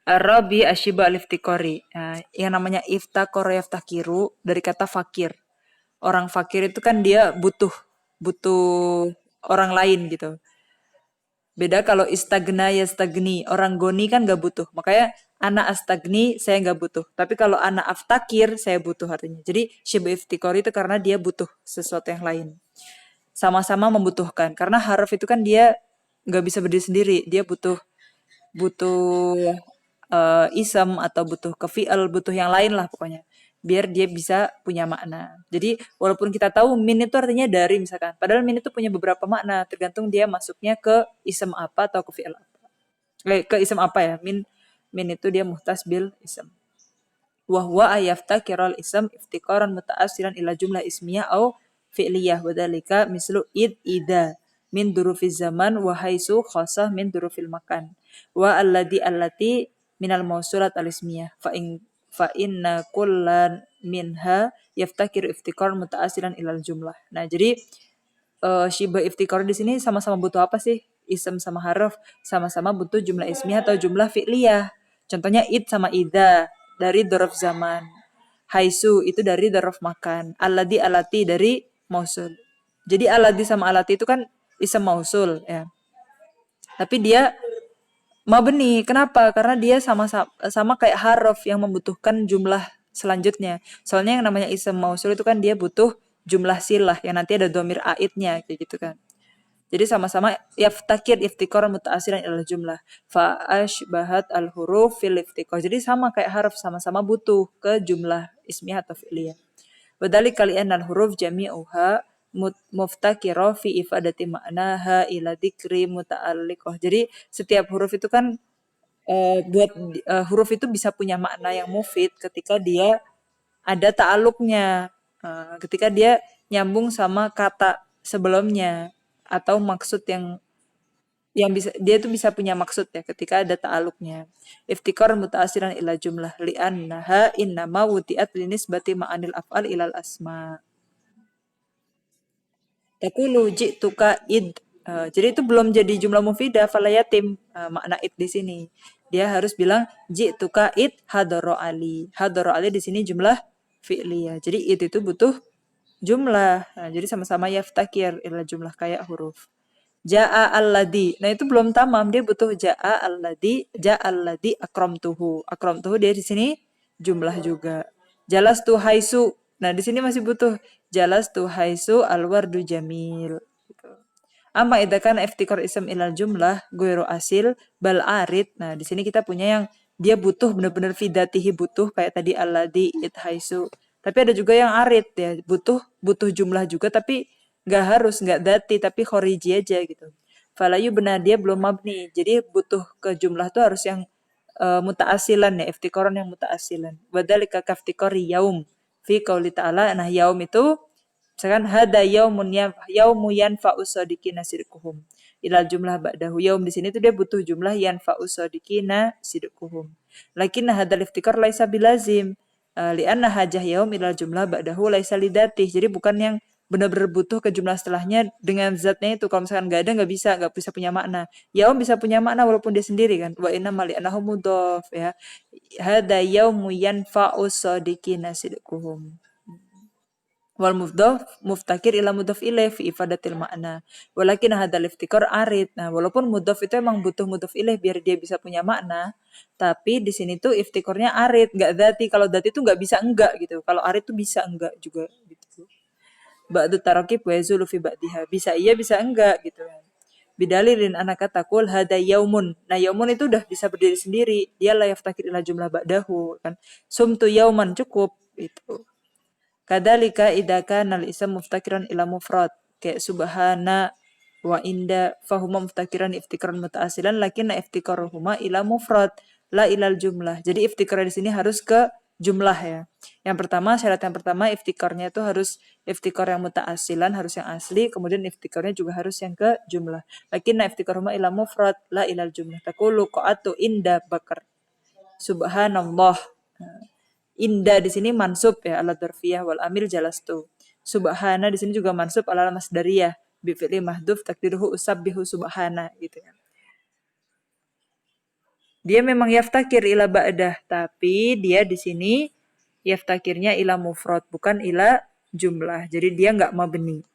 Arabi ashiba al-iftikori. Nah, yang namanya iftakor yaftakiru dari kata fakir. Orang fakir itu kan dia butuh butuh orang lain gitu. Beda kalau istagna ya stagni. Orang goni kan gak butuh. Makanya anak astagni saya nggak butuh. Tapi kalau anak aftakir saya butuh artinya. Jadi shiba iftikori itu karena dia butuh sesuatu yang lain. Sama-sama membutuhkan. Karena harf itu kan dia nggak bisa berdiri sendiri. Dia butuh butuh isem atau butuh ke fi'il, butuh yang lain lah pokoknya. Biar dia bisa punya makna. Jadi walaupun kita tahu min itu artinya dari misalkan. Padahal min itu punya beberapa makna. Tergantung dia masuknya ke isem apa atau ke fi'il apa. Ke isem apa ya. Min itu dia muhtas bil isem. Wahwa ayaftakiral ism iftikaran muta'asiran ila jumlah ismiyah au fi'liyah wadhalika mislu ida min durufiz zaman wa haitsu khasah min durufil makan wa allati minal mausulat al ismiyah fa inna kullan minha yaftakiru iftikaran muta'asiran ilal jumlah. Nah, jadi shiba iftikar di sini sama-sama butuh apa sih? Ism sama harf sama-sama butuh jumlah ismiyah atau jumlah fi'liyah. Contohnya id sama ida dari dzaraf zaman. Haisu itu dari dzaraf makan. Alladhi alati dari mausul. Jadi alladhi sama alati itu kan ism mausul ya. Tapi dia mabni. Kenapa? Karena dia sama kayak harf yang membutuhkan jumlah selanjutnya. Soalnya yang namanya ism mausul itu kan dia butuh jumlah silah yang nanti ada domir aidnya kayak gitu kan. Jadi sama-sama yaftakir iftikor muta'asiran ila jumlah. Fa ashbahat al huruf fil iftikor. Jadi sama kayak harf sama-sama butuh ke jumlah ismiyah atau fi'liyah. Wadhalik kalian al huruf jami'uha muftakiro fi ifadati ma'naha ila dikri muta'alliqah. Jadi setiap huruf itu kan huruf itu bisa punya makna yang mufid ketika dia ada ta'aluknya. Ketika dia nyambung sama kata sebelumnya atau maksud yang bisa dia tuh bisa punya maksud ya ketika ada ta'aluknya. Iftikar muta'asiran ila jumlah li'annaha innama wudi'at linisbati ma'anil af'al ilal asma. Takulu ji'tuka id. Jadi itu belum jadi jumlah mufidah fala yatim makna id di sini. Dia harus bilang ji'tuka id hadaro ali. Hadaro ali di sini jumlah fi'liyah. Jadi id itu butuh jumlah. Nah, jadi sama-sama yaftakir ila jumlah kayak huruf. Ja'a alladhi. Nah, itu belum tamam. Dia butuh ja'a alladhi akramtuhu. Akramtuhu dia di sini jumlah juga. Jalas tu haisu. Nah, di sini masih butuh jalas tu haisu alwardu jamil. Gitu. Amma idza kana iftikar ism ilal jumlah ghairu asil bal arid. Nah, di sini kita punya yang dia butuh benar-benar fidatihi butuh kayak tadi alladhi it haisu. Tapi ada juga yang arid ya, butuh jumlah juga tapi nggak harus nggak dati tapi khoriji aja gitu. Falayu benar dia belum mabni. Jadi butuh ke jumlah tuh harus yang mutaasilan ya, iftikoran yang mutaasilan. Wadhalika kaftikori yaum fi qauli ta'ala. Nah, yaum itu misalkan hada yaumu yanfa'u sadiqina sidquhum. Ilal jumlah ba'dahu yaum di sini tuh dia butuh jumlah yanfa'u sadiqina sidquhum. Lakin hadal iftikar laisa bilazim. Lianna hajah yaum ilal jumlah ba'dahu laisa lidatih. Jadi bukan yang benar-benar butuh ke jumlah setelahnya dengan zatnya itu. Kalau misalkan nggak ada nggak bisa punya makna. Yaum bisa punya makna walaupun dia sendiri kan. Wa inna mali anahu mudhof ya. Hada yaumu yanfa'u sadiqina sidquhum. Wal mudhof muftakir ila mudhof ilaih fi ifadatil makna. Walakin hadal iftikar arid. Nah, walaupun mudhof itu emang butuh mudhof ilaih biar dia bisa punya makna, tapi di sini tuh iftikarnya arid, enggak dzati. Kalau dzati itu enggak bisa enggak gitu. Kalau arid tuh bisa enggak juga gitu. Ba'du tarakib wa yazulu fi ba'diha. Bisa iya bisa enggak gitu kan. Bidalilin anak takul hada yaumun. Nah, yaumun itu udah bisa berdiri sendiri. Dia la yaftakir ila jumlah ba'dahu kan. Sumtu yauman cukup itu. Kadalika idza kana al-ism muftakiran ila mufrad kayak subhana wa inda fahuma muftakiran iftikaran mutaasilan lakinna iftikaruhuma ila mufrad la ilal jumlah. Jadi iftikar di sini harus ke jumlah ya. Yang pertama syarat yang pertama iftikarnya itu harus iftikar yang mutaasilan harus yang asli, kemudian iftikarnya juga harus yang ke jumlah. Lakinna iftikaruhuma ila mufrad la ilal jumlah. Taqulu qa'atu inda bakar. Subhanallah. Inda di sini mansub ya ala dzarfiyah wal amil jalastu. Subhana di sini juga mansub ala masdariyah bi fi'li mahdhuf takdiruhu usabbihu subhana gitu ya. Dia memang yaftakir ila ba'dah, tapi dia di sini yaftakirnya ila mufrad, bukan ila jumlah. Jadi dia nggak mabni.